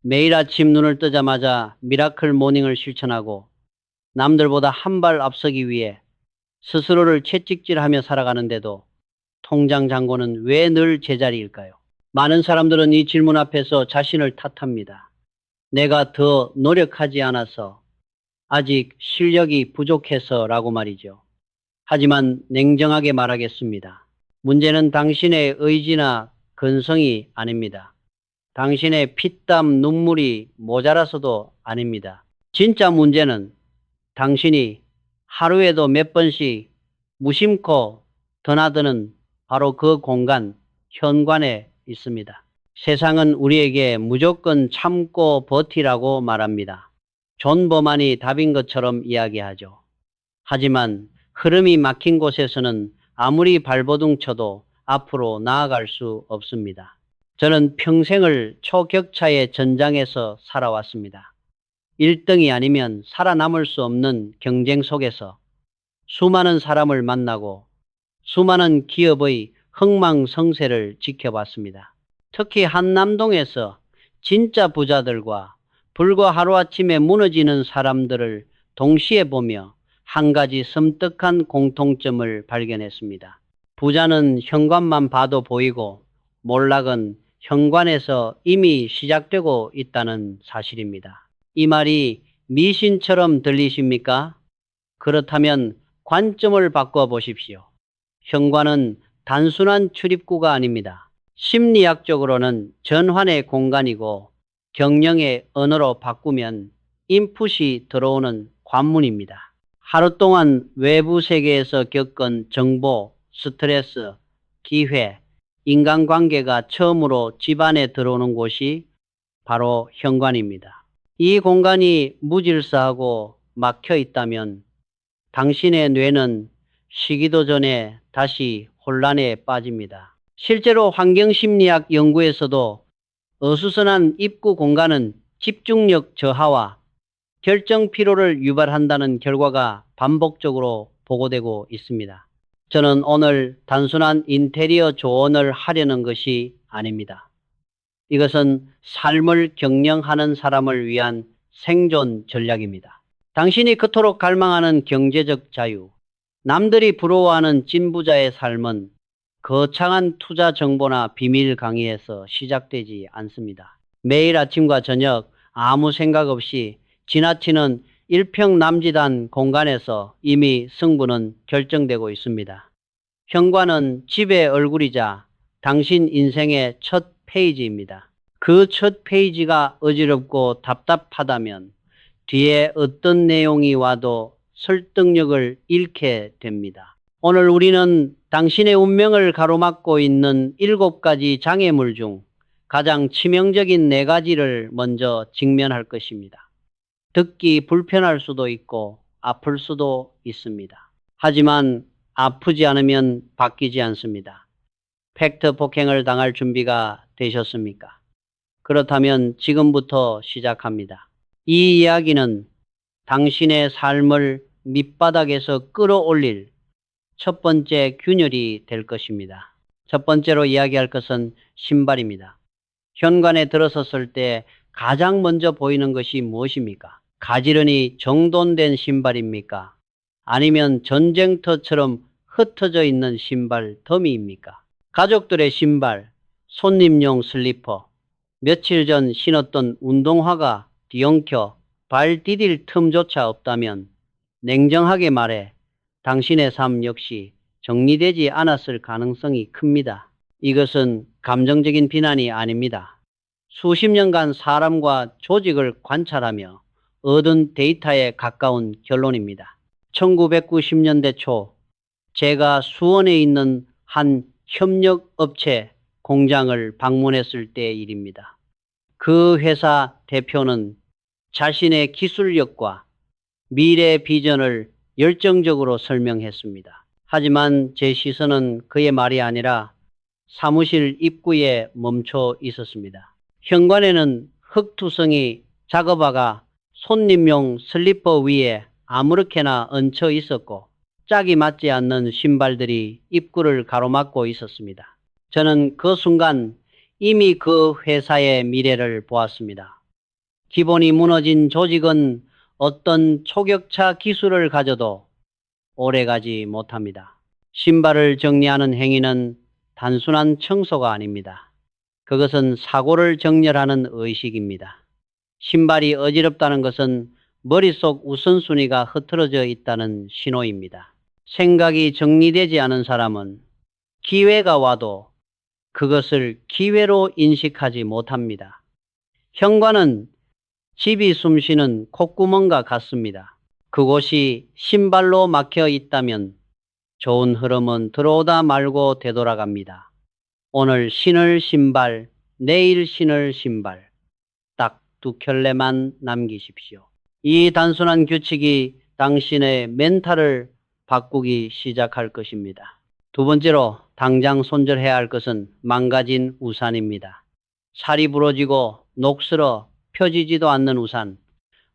매일 아침 눈을 뜨자마자 미라클 모닝을 실천하고 남들보다 한 발 앞서기 위해 스스로를 채찍질하며 살아가는데도 통장 잔고는 왜 늘 제자리일까요? 많은 사람들은 이 질문 앞에서 자신을 탓합니다. 내가 더 노력하지 않아서, 아직 실력이 부족해서라고 말이죠. 하지만 냉정하게 말하겠습니다. 문제는 당신의 의지나 근성이 아닙니다. 당신의 피땀 눈물이 모자라서도 아닙니다. 진짜 문제는 당신이 하루에도 몇 번씩 무심코 드나드는 바로 그 공간, 현관에 있습니다. 세상은 우리에게 무조건 참고 버티라고 말합니다. 존 버만이 답인 것처럼 이야기하죠. 하지만 흐름이 막힌 곳에서는 아무리 발버둥 쳐도 앞으로 나아갈 수 없습니다. 저는 평생을 초격차의 전장에서 살아왔습니다. 1등이 아니면 살아남을 수 없는 경쟁 속에서 수많은 사람을 만나고 수많은 기업의 흥망성쇠를 지켜봤습니다. 특히 한남동에서 진짜 부자들과 불과 하루아침에 무너지는 사람들을 동시에 보며 한 가지 섬뜩한 공통점을 발견했습니다. 부자는 현관만 봐도 보이고 몰락은 현관에서 이미 시작되고 있다는 사실입니다. 이 말이 미신처럼 들리십니까? 그렇다면 관점을 바꿔 보십시오. 현관은 단순한 출입구가 아닙니다. 심리학적으로는 전환의 공간이고 경영의 언어로 바꾸면 인풋이 들어오는 관문입니다. 하루 동안 외부 세계에서 겪은 정보, 스트레스, 기회, 인간관계가 처음으로 집안에 들어오는 곳이 바로 현관입니다. 이 공간이 무질서하고 막혀 있다면 당신의 뇌는 쉬기도 전에 다시 혼란에 빠집니다. 실제로 환경심리학 연구에서도 어수선한 입구 공간은 집중력 저하와 결정 피로를 유발한다는 결과가 반복적으로 보고되고 있습니다. 저는 오늘 단순한 인테리어 조언을 하려는 것이 아닙니다. 이것은 삶을 경영하는 사람을 위한 생존 전략입니다. 당신이 그토록 갈망하는 경제적 자유, 남들이 부러워하는 진부자의 삶은 거창한 투자 정보나 비밀 강의에서 시작되지 않습니다. 매일 아침과 저녁 아무 생각 없이 지나치는 일평남지단 공간에서 이미 승부는 결정되고 있습니다. 현관은 집의 얼굴이자 당신 인생의 첫 페이지입니다. 그 첫 페이지가 어지럽고 답답하다면 뒤에 어떤 내용이 와도 설득력을 잃게 됩니다. 오늘 우리는 당신의 운명을 가로막고 있는 7가지 장애물 중 가장 치명적인 4가지를 먼저 직면할 것입니다. 듣기 불편할 수도 있고 아플 수도 있습니다. 하지만 아프지 않으면 바뀌지 않습니다. 팩트 폭행을 당할 준비가 되셨습니까? 그렇다면 지금부터 시작합니다. 이 이야기는 당신의 삶을 밑바닥에서 끌어올릴 첫 번째 균열이 될 것입니다. 첫 번째로 이야기할 것은 신발입니다. 현관에 들어섰을 때 가장 먼저 보이는 것이 무엇입니까? 가지런히 정돈된 신발입니까? 아니면 전쟁터처럼 흩어져 있는 신발 더미입니까? 가족들의 신발, 손님용 슬리퍼, 며칠 전 신었던 운동화가 뒤엉켜 발 디딜 틈조차 없다면 냉정하게 말해 당신의 삶 역시 정리되지 않았을 가능성이 큽니다. 이것은 감정적인 비난이 아닙니다. 수십 년간 사람과 조직을 관찰하며 얻은 데이터에 가까운 결론입니다. 1990년대 초 제가 수원에 있는 한 협력업체 공장을 방문했을 때의 일입니다. 그 회사 대표는 자신의 기술력과 미래 비전을 열정적으로 설명했습니다. 하지만 제 시선은 그의 말이 아니라 사무실 입구에 멈춰 있었습니다. 현관에는 흙투성이 작업화가 손님용 슬리퍼 위에 아무렇게나 얹혀 있었고 짝이 맞지 않는 신발들이 입구를 가로막고 있었습니다. 저는 그 순간 이미 그 회사의 미래를 보았습니다. 기본이 무너진 조직은 어떤 초격차 기술을 가져도 오래가지 못합니다. 신발을 정리하는 행위는 단순한 청소가 아닙니다. 그것은 사고를 정렬하는 의식입니다. 신발이 어지럽다는 것은 머릿속 우선순위가 흐트러져 있다는 신호입니다. 생각이 정리되지 않은 사람은 기회가 와도 그것을 기회로 인식하지 못합니다. 현관은 집이 숨쉬는 콧구멍과 같습니다. 그곳이 신발로 막혀 있다면 좋은 흐름은 들어오다 말고 되돌아갑니다. 오늘 신을 신발, 내일 신을 신발. 딱 두 켤레만 남기십시오. 이 단순한 규칙이 당신의 멘탈을 바꾸기 시작할 것입니다. 두 번째로 당장 손절해야 할 것은 망가진 우산입니다. 살이 부러지고 녹슬어 펴지지도 않는 우산,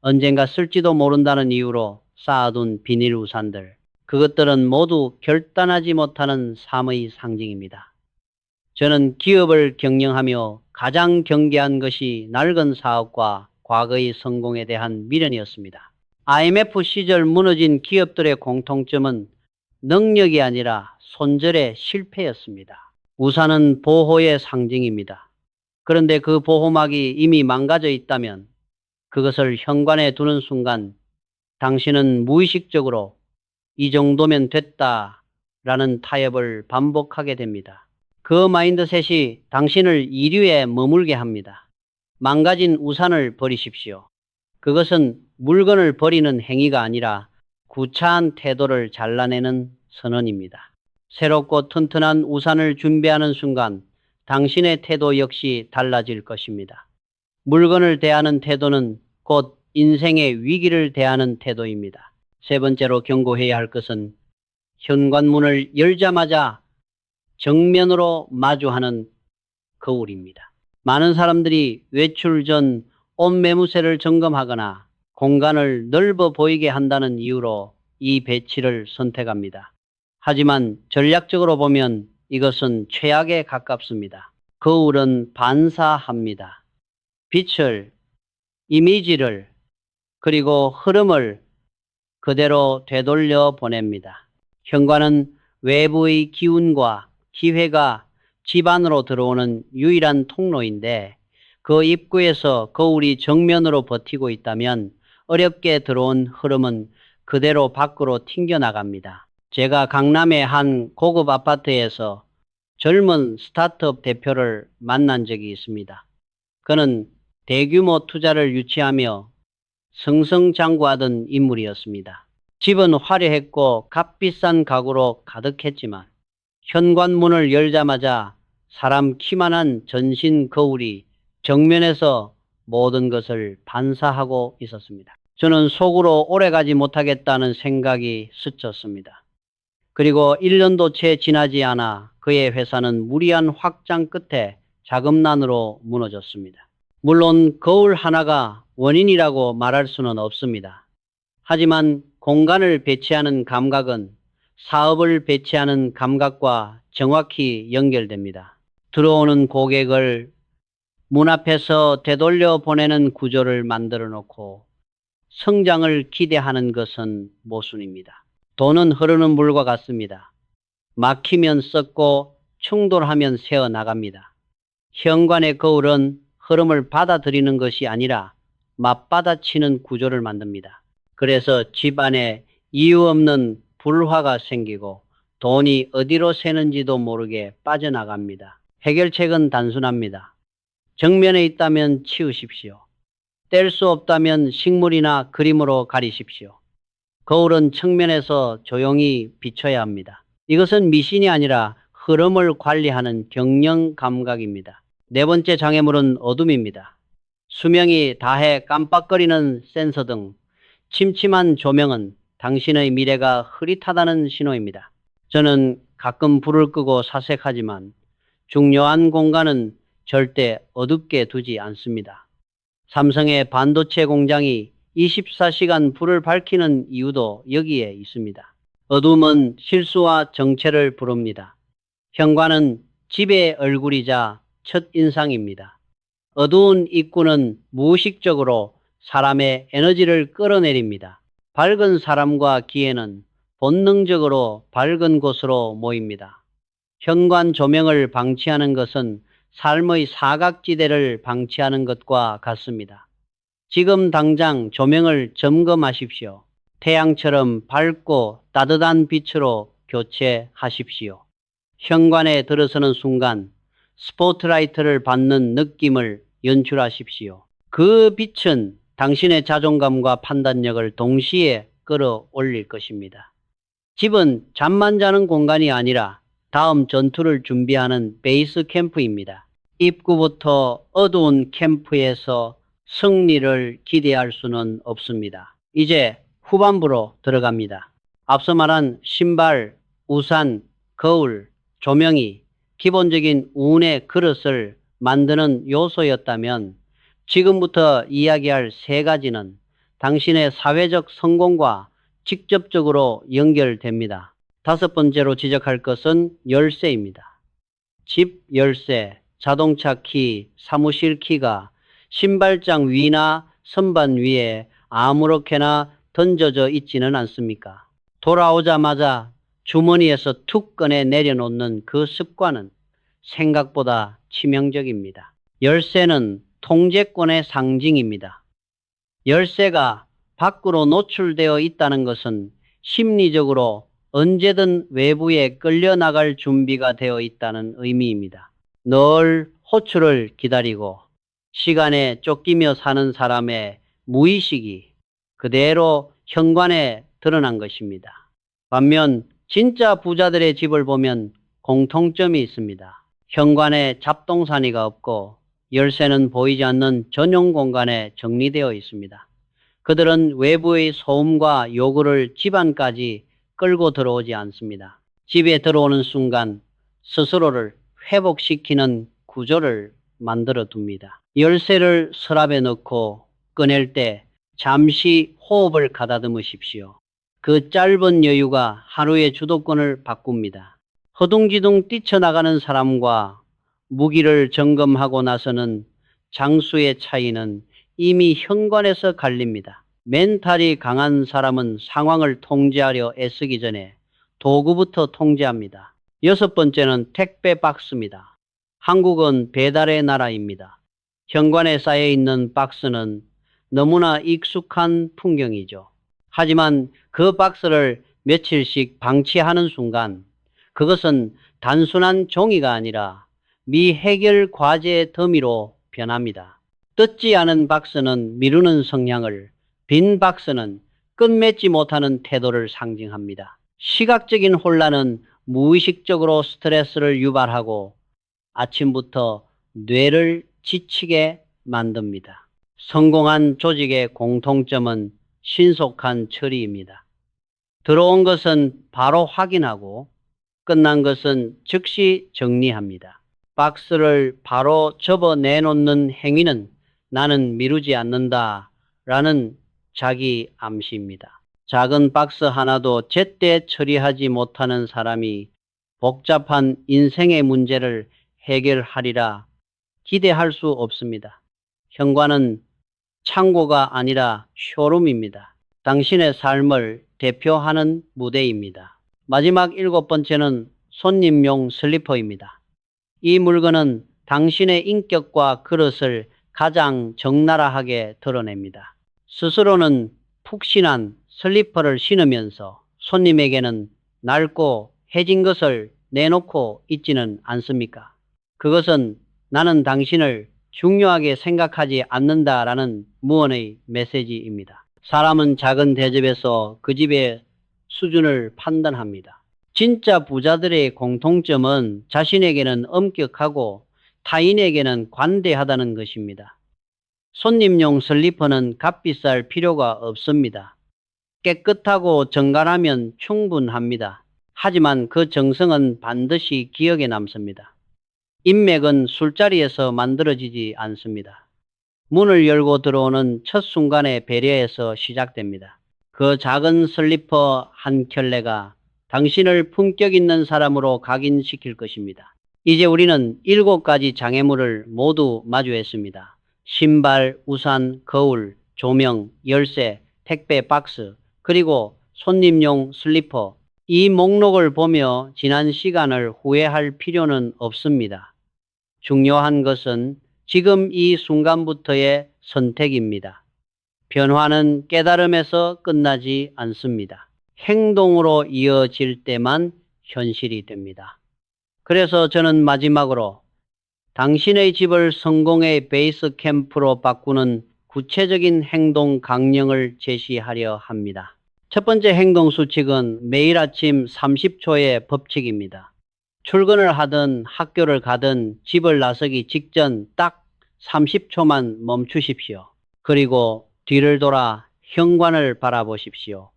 언젠가 쓸지도 모른다는 이유로 쌓아둔 비닐 우산들, 그것들은 모두 결단하지 못하는 삶의 상징입니다. 저는 기업을 경영하며 가장 경계한 것이 낡은 사업과 과거의 성공에 대한 미련이었습니다. IMF 시절 무너진 기업들의 공통점은 능력이 아니라 손절의 실패였습니다. 우산은 보호의 상징입니다. 그런데 그 보호막이 이미 망가져 있다면 그것을 현관에 두는 순간 당신은 무의식적으로 이 정도면 됐다라는 타협을 반복하게 됩니다. 그 마인드셋이 당신을 이류에 머물게 합니다. 망가진 우산을 버리십시오. 그것은 물건을 버리는 행위가 아니라 구차한 태도를 잘라내는 선언입니다. 새롭고 튼튼한 우산을 준비하는 순간 당신의 태도 역시 달라질 것입니다. 물건을 대하는 태도는 곧 인생의 위기를 대하는 태도입니다. 세 번째로 경고해야 할 것은 현관문을 열자마자 정면으로 마주하는 거울입니다. 많은 사람들이 외출 전 옷매무새를 점검하거나 공간을 넓어 보이게 한다는 이유로 이 배치를 선택합니다. 하지만 전략적으로 보면 이것은 최악에 가깝습니다. 거울은 반사합니다. 빛을, 이미지를, 그리고 흐름을 그대로 되돌려 보냅니다. 현관은 외부의 기운과 기회가 집 안으로 들어오는 유일한 통로인데 그 입구에서 거울이 정면으로 버티고 있다면 어렵게 들어온 흐름은 그대로 밖으로 튕겨나갑니다. 제가 강남의 한 고급 아파트에서 젊은 스타트업 대표를 만난 적이 있습니다. 그는 대규모 투자를 유치하며 승승장구하던 인물이었습니다. 집은 화려했고 값비싼 가구로 가득했지만 현관문을 열자마자 사람 키만한 전신 거울이 정면에서 모든 것을 반사하고 있었습니다. 저는 속으로 오래가지 못하겠다는 생각이 스쳤습니다. 그리고 1년도 채 지나지 않아 그의 회사는 무리한 확장 끝에 자금난으로 무너졌습니다. 물론 거울 하나가 원인이라고 말할 수는 없습니다. 하지만 공간을 배치하는 감각은 사업을 배치하는 감각과 정확히 연결됩니다. 들어오는 고객을 문 앞에서 되돌려 보내는 구조를 만들어 놓고 성장을 기대하는 것은 모순입니다. 돈은 흐르는 물과 같습니다. 막히면 썩고 충돌하면 새어나갑니다. 현관의 거울은 흐름을 받아들이는 것이 아니라 맞받아치는 구조를 만듭니다. 그래서 집 안에 이유 없는 불화가 생기고 돈이 어디로 새는지도 모르게 빠져나갑니다. 해결책은 단순합니다. 정면에 있다면 치우십시오. 뗄 수 없다면 식물이나 그림으로 가리십시오. 거울은 측면에서 조용히 비춰야 합니다. 이것은 미신이 아니라 흐름을 관리하는 경영 감각입니다. 네 번째 장애물은 어둠입니다. 수명이 다해 깜빡거리는 센서 등 침침한 조명은 당신의 미래가 흐릿하다는 신호입니다. 저는 가끔 불을 끄고 사색하지만 중요한 공간은 절대 어둡게 두지 않습니다. 삼성의 반도체 공장이 24시간 불을 밝히는 이유도 여기에 있습니다. 어둠은 실수와 정체를 부릅니다. 현관은 집의 얼굴이자 첫인상입니다. 어두운 입구는 무의식적으로 사람의 에너지를 끌어내립니다. 밝은 사람과 기회는 본능적으로 밝은 곳으로 모입니다. 현관 조명을 방치하는 것은 삶의 사각지대를 방치하는 것과 같습니다. 지금 당장 조명을 점검하십시오. 태양처럼 밝고 따뜻한 빛으로 교체하십시오. 현관에 들어서는 순간 스포트라이트를 받는 느낌을 연출하십시오. 그 빛은 당신의 자존감과 판단력을 동시에 끌어올릴 것입니다. 집은 잠만 자는 공간이 아니라 다음 전투를 준비하는 베이스 캠프입니다. 입구부터 어두운 캠프에서 승리를 기대할 수는 없습니다. 이제 후반부로 들어갑니다. 앞서 말한 신발, 우산, 거울, 조명이 기본적인 운의 그릇을 만드는 요소였다면 지금부터 이야기할 세 가지는 당신의 사회적 성공과 직접적으로 연결됩니다. 다섯 번째로 지적할 것은 열쇠입니다. 집 열쇠, 자동차 키, 사무실 키가 신발장 위나 선반 위에 아무렇게나 던져져 있지는 않습니까? 돌아오자마자 주머니에서 툭 꺼내 내려놓는 그 습관은 생각보다 치명적입니다. 열쇠는 통제권의 상징입니다. 열쇠가 밖으로 노출되어 있다는 것은 심리적으로 언제든 외부에 끌려나갈 준비가 되어 있다는 의미입니다. 늘 호출을 기다리고 시간에 쫓기며 사는 사람의 무의식이 그대로 현관에 드러난 것입니다. 반면 진짜 부자들의 집을 보면 공통점이 있습니다. 현관에 잡동사니가 없고 열쇠는 보이지 않는 전용 공간에 정리되어 있습니다. 그들은 외부의 소음과 요구를 집안까지 끌고 들어오지 않습니다. 집에 들어오는 순간 스스로를 회복시키는 구조를 만들어 둡니다. 열쇠를 서랍에 넣고 꺼낼 때 잠시 호흡을 가다듬으십시오. 그 짧은 여유가 하루의 주도권을 바꿉니다. 허둥지둥 뛰쳐나가는 사람과 무기를 점검하고 나서는 장수의 차이는 이미 현관에서 갈립니다. 멘탈이 강한 사람은 상황을 통제하려 애쓰기 전에 도구부터 통제합니다. 여섯 번째는 택배 박스입니다. 한국은 배달의 나라입니다. 현관에 쌓여있는 박스는 너무나 익숙한 풍경이죠. 하지만 그 박스를 며칠씩 방치하는 순간 그것은 단순한 종이가 아니라 미해결 과제의 더미로 변합니다. 뜯지 않은 박스는 미루는 성향을, 빈 박스는 끝맺지 못하는 태도를 상징합니다. 시각적인 혼란은 무의식적으로 스트레스를 유발하고 아침부터 뇌를 지치게 만듭니다. 성공한 조직의 공통점은 신속한 처리입니다. 들어온 것은 바로 확인하고 끝난 것은 즉시 정리합니다. 박스를 바로 접어내놓는 행위는 나는 미루지 않는다 라는 자기 암시입니다. 작은 박스 하나도 제때 처리하지 못하는 사람이 복잡한 인생의 문제를 해결하리라 기대할 수 없습니다. 현관은 창고가 아니라 쇼룸입니다. 당신의 삶을 대표하는 무대입니다. 마지막 일곱 번째는 손님용 슬리퍼입니다. 이 물건은 당신의 인격과 그릇을 가장 적나라하게 드러냅니다. 스스로는 푹신한 슬리퍼를 신으면서 손님에게는 낡고 해진 것을 내놓고 있지는 않습니까? 그것은 나는 당신을 중요하게 생각하지 않는다라는 무언의 메시지입니다. 사람은 작은 대접에서 그 집의 수준을 판단합니다. 진짜 부자들의 공통점은 자신에게는 엄격하고 타인에게는 관대하다는 것입니다. 손님용 슬리퍼는 값비쌀 필요가 없습니다. 깨끗하고 정갈하면 충분합니다. 하지만 그 정성은 반드시 기억에 남습니다. 인맥은 술자리에서 만들어지지 않습니다. 문을 열고 들어오는 첫 순간의 배려에서 시작됩니다. 그 작은 슬리퍼 한 켤레가 당신을 품격 있는 사람으로 각인시킬 것입니다. 이제 우리는 7가지 장애물을 모두 마주했습니다. 신발, 우산, 거울, 조명, 열쇠, 택배 박스, 그리고 손님용 슬리퍼. 이 목록을 보며 지난 시간을 후회할 필요는 없습니다. 중요한 것은 지금 이 순간부터의 선택입니다. 변화는 깨달음에서 끝나지 않습니다. 행동으로 이어질 때만 현실이 됩니다. 그래서 저는 마지막으로 당신의 집을 성공의 베이스 캠프로 바꾸는 구체적인 행동 강령을 제시하려 합니다. 첫 번째 행동 수칙은 매일 아침 30초의 법칙입니다. 출근을 하든 학교를 가든 집을 나서기 직전 딱 30초만 멈추십시오. 그리고 뒤를 돌아 현관을 바라보십시오.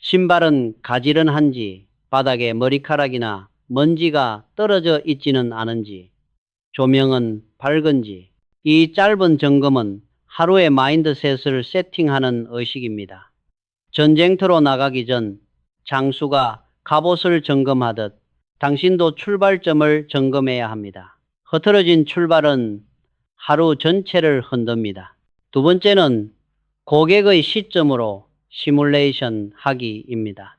신발은 가지런한지, 바닥에 머리카락이나 먼지가 떨어져 있지는 않은지, 조명은 밝은지. 이 짧은 점검은 하루의 마인드셋을 세팅하는 의식입니다. 전쟁터로 나가기 전 장수가 갑옷을 점검하듯 당신도 출발점을 점검해야 합니다. 흐트러진 출발은 하루 전체를 흔듭니다. 두 번째는 고객의 시점으로 시뮬레이션 하기입니다.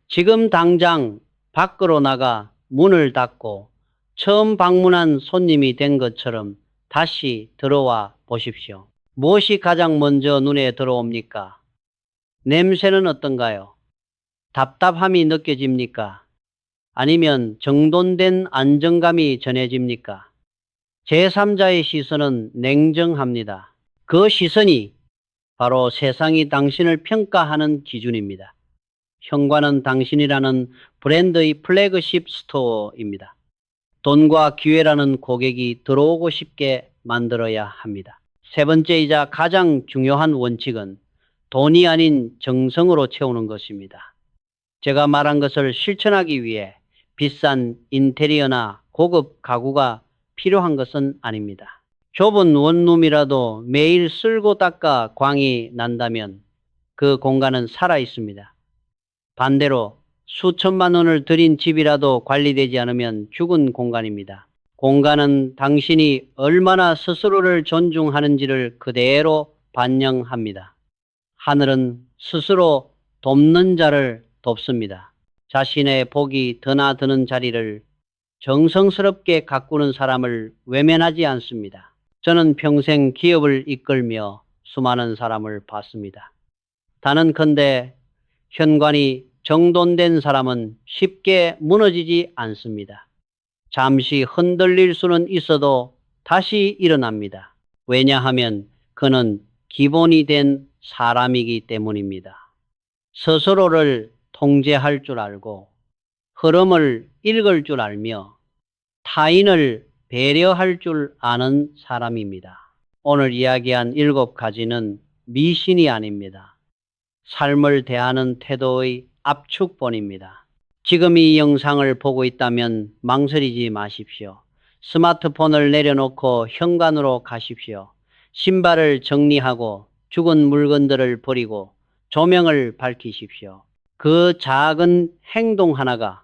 지금 당장 밖으로 나가 문을 닫고 처음 방문한 손님이 된 것처럼 다시 들어와 보십시오. 무엇이 가장 먼저 눈에 들어옵니까? 냄새는 어떤가요? 답답함이 느껴집니까? 아니면 정돈된 안정감이 전해집니까? 제3자의 시선은 냉정합니다. 그 시선이 바로 세상이 당신을 평가하는 기준입니다. 현관은 당신이라는 브랜드의 플래그십 스토어입니다. 돈과 기회라는 고객이 들어오고 싶게 만들어야 합니다. 세 번째이자 가장 중요한 원칙은 돈이 아닌 정성으로 채우는 것입니다. 제가 말한 것을 실천하기 위해 비싼 인테리어나 고급 가구가 필요한 것은 아닙니다. 좁은 원룸이라도 매일 쓸고 닦아 광이 난다면 그 공간은 살아 있습니다. 반대로 수천만 원을 들인 집이라도 관리되지 않으면 죽은 공간입니다. 공간은 당신이 얼마나 스스로를 존중하는지를 그대로 반영합니다. 하늘은 스스로 돕는 자를 돕습니다. 자신의 복이 드나드는 자리를 정성스럽게 가꾸는 사람을 외면하지 않습니다. 저는 평생 기업을 이끌며 수많은 사람을 봤습니다. 단언컨대 현관이 정돈된 사람은 쉽게 무너지지 않습니다. 잠시 흔들릴 수는 있어도 다시 일어납니다. 왜냐하면 그는 기본이 된 사람이기 때문입니다. 스스로를 통제할 줄 알고 흐름을 읽을 줄 알며 타인을 배려할 줄 아는 사람입니다. 오늘 이야기한 7가지는 미신이 아닙니다. 삶을 대하는 태도의 압축본입니다. 지금 이 영상을 보고 있다면 망설이지 마십시오. 스마트폰을 내려놓고 현관으로 가십시오. 신발을 정리하고 죽은 물건들을 버리고 조명을 밝히십시오. 그 작은 행동 하나가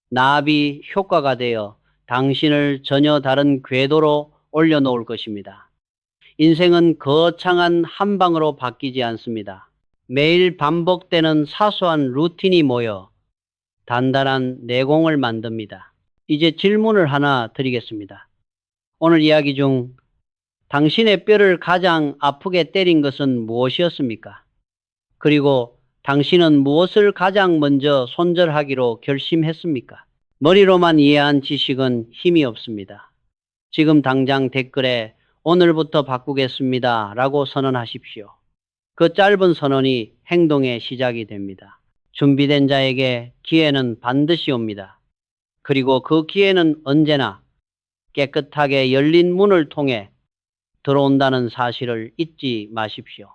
나비 효과가 되어 당신을 전혀 다른 궤도로 올려놓을 것입니다. 인생은 거창한 한 방으로 바뀌지 않습니다. 매일 반복되는 사소한 루틴이 모여 단단한 내공을 만듭니다. 이제 질문을 하나 드리겠습니다. 오늘 이야기 중 당신의 뼈를 가장 아프게 때린 것은 무엇이었습니까? 그리고 당신은 무엇을 가장 먼저 손절하기로 결심했습니까? 머리로만 이해한 지식은 힘이 없습니다. 지금 당장 댓글에 오늘부터 바꾸겠습니다 라고 선언하십시오. 그 짧은 선언이 행동의 시작이 됩니다. 준비된 자에게 기회는 반드시 옵니다. 그리고 그 기회는 언제나 깨끗하게 열린 문을 통해 들어온다는 사실을 잊지 마십시오.